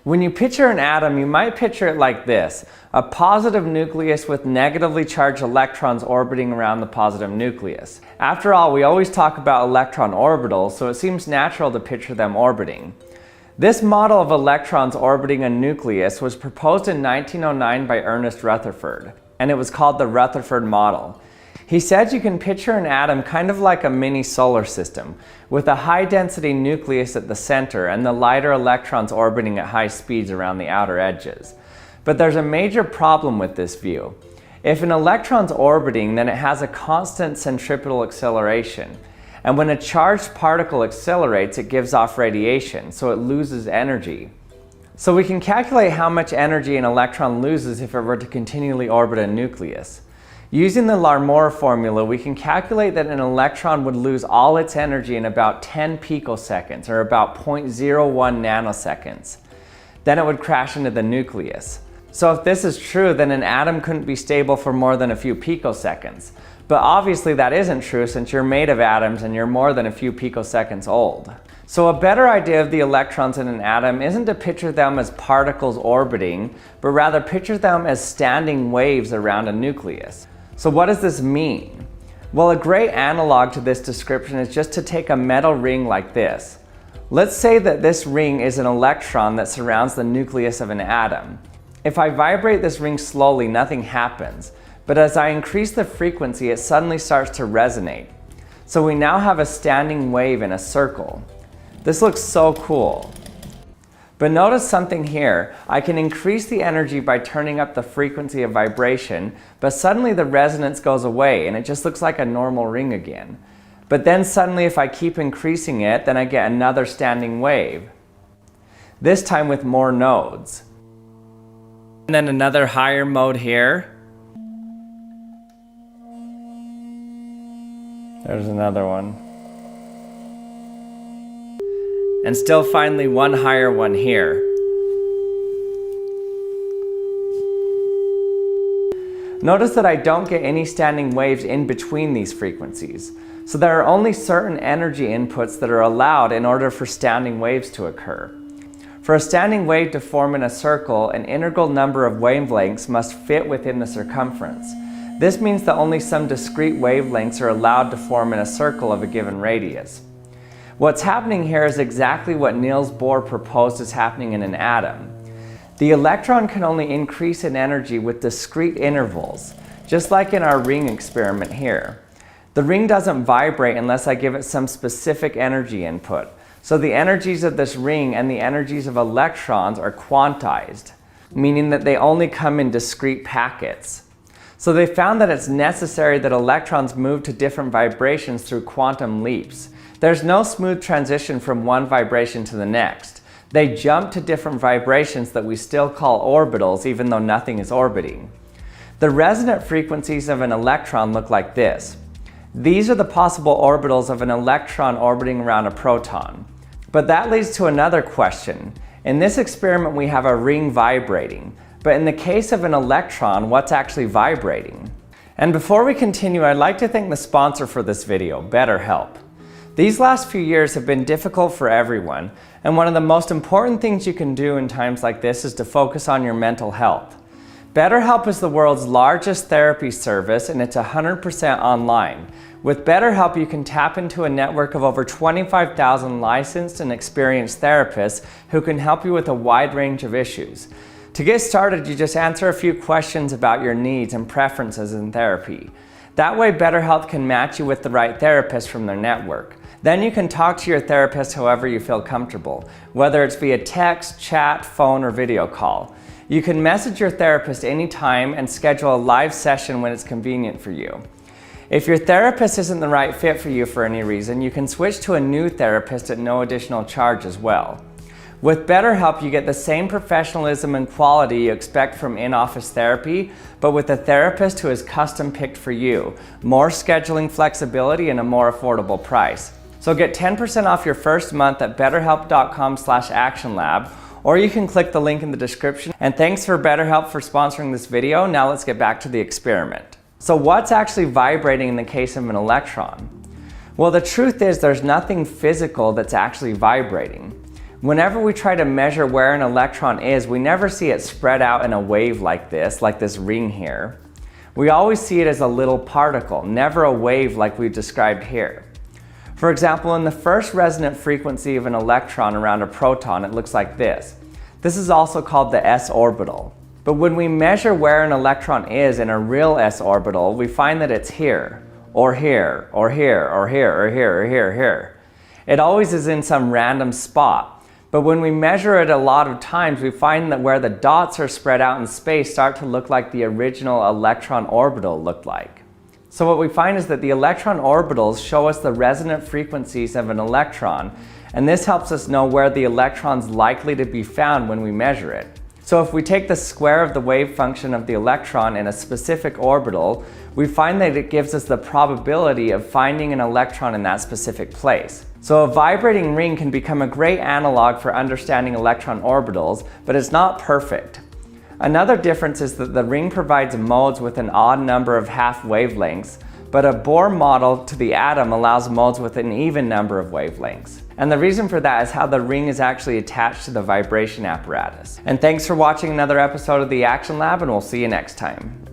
When you picture an atom, you might picture it like this: a positive nucleus with negatively charged electrons orbiting around the positive nucleus. After all, we always talk about electron orbitals, so it seems natural to picture them orbiting. This model of electrons orbiting a nucleus was proposed in 1909 by Ernest Rutherford, and it was called the Rutherford model. He said you can picture an atom kind of like a mini solar system, with a high-density nucleus at the center and the lighter electrons orbiting at high speeds around the outer edges. But there's a major problem with this view. If an electron's orbiting, then it has a constant centripetal acceleration. And when a charged particle accelerates, it gives off radiation, so it loses energy. So we can calculate how much energy an electron loses if it were to continually orbit a nucleus. Using the Larmor formula, we can calculate that an electron would lose all its energy in about 10 picoseconds, or about 0.01 nanoseconds. Then it would crash into the nucleus. So if this is true, then an atom couldn't be stable for more than a few picoseconds. But obviously that isn't true, since you're made of atoms and you're more than a few picoseconds old. So a better idea of the electrons in an atom isn't to picture them as particles orbiting, but rather picture them as standing waves around a nucleus. So what does this mean? Well, a great analog to this description is just to take a metal ring like this. Let's say that this ring is an electron that surrounds the nucleus of an atom. If I vibrate this ring slowly, nothing happens. But as I increase the frequency, it suddenly starts to resonate. So we now have a standing wave in a circle. This looks so cool. But notice something here. I can increase the energy by turning up the frequency of vibration, but suddenly the resonance goes away and it just looks like a normal ring again. But then suddenly if I keep increasing it, then I get another standing wave. This time with more nodes. And then another higher mode here. There's another one. And still finally one higher one here. Notice that I don't get any standing waves in between these frequencies. So there are only certain energy inputs that are allowed in order for standing waves to occur. For a standing wave to form in a circle, an integral number of wavelengths must fit within the circumference. This means that only some discrete wavelengths are allowed to form in a circle of a given radius. What's happening here is exactly what Niels Bohr proposed is happening in an atom. The electron can only increase in energy with discrete intervals, just like in our ring experiment here. The ring doesn't vibrate unless I give it some specific energy input. So the energies of this ring and the energies of electrons are quantized, meaning that they only come in discrete packets. So they found that it's necessary that electrons move to different vibrations through quantum leaps. There's no smooth transition from one vibration to the next. They jump to different vibrations that we still call orbitals, even though nothing is orbiting. The resonant frequencies of an electron look like this. These are the possible orbitals of an electron orbiting around a proton. But that leads to another question. In this experiment, we have a ring vibrating. But in the case of an electron, what's actually vibrating? And before we continue, I'd like to thank the sponsor for this video, BetterHelp. These last few years have been difficult for everyone, and one of the most important things you can do in times like this is to focus on your mental health. BetterHelp is the world's largest therapy service, and it's 100% online. With BetterHelp, you can tap into a network of over 25,000 licensed and experienced therapists who can help you with a wide range of issues. To get started, you just answer a few questions about your needs and preferences in therapy. That way, BetterHelp can match you with the right therapist from their network. Then you can talk to your therapist however you feel comfortable, whether it's via text, chat, phone, or video call. You can message your therapist anytime and schedule a live session when it's convenient for you. If your therapist isn't the right fit for you for any reason, you can switch to a new therapist at no additional charge as well. With BetterHelp, you get the same professionalism and quality you expect from in-office therapy, but with a therapist who is custom-picked for you, more scheduling flexibility, and a more affordable price. So get 10% off your first month at betterhelp.com/actionlab, or you can click the link in the description. And thanks for BetterHelp for sponsoring this video. Now let's get back to the experiment. So what's actually vibrating in the case of an electron? Well, the truth is there's nothing physical that's actually vibrating. Whenever we try to measure where an electron is, we never see it spread out in a wave like this ring here. We always see it as a little particle, never a wave like we've described here. For example, in the first resonant frequency of an electron around a proton, it looks like this. This is also called the s orbital. But when we measure where an electron is in a real s orbital, we find that it's here, or here, or here, or here, or here, or here, or here. It always is in some random spot. But when we measure it a lot of times, we find that where the dots are spread out in space start to look like the original electron orbital looked like. So what we find is that the electron orbitals show us the resonant frequencies of an electron, and this helps us know where the electron's likely to be found when we measure it. So if we take the square of the wave function of the electron in a specific orbital, we find that it gives us the probability of finding an electron in that specific place. So a vibrating ring can become a great analog for understanding electron orbitals, but it's not perfect. Another difference is that the ring provides modes with an odd number of half wavelengths, but a Bohr model to the atom allows modes with an even number of wavelengths. And the reason for that is how the ring is actually attached to the vibration apparatus. And thanks for watching another episode of the Action Lab, and we'll see you next time.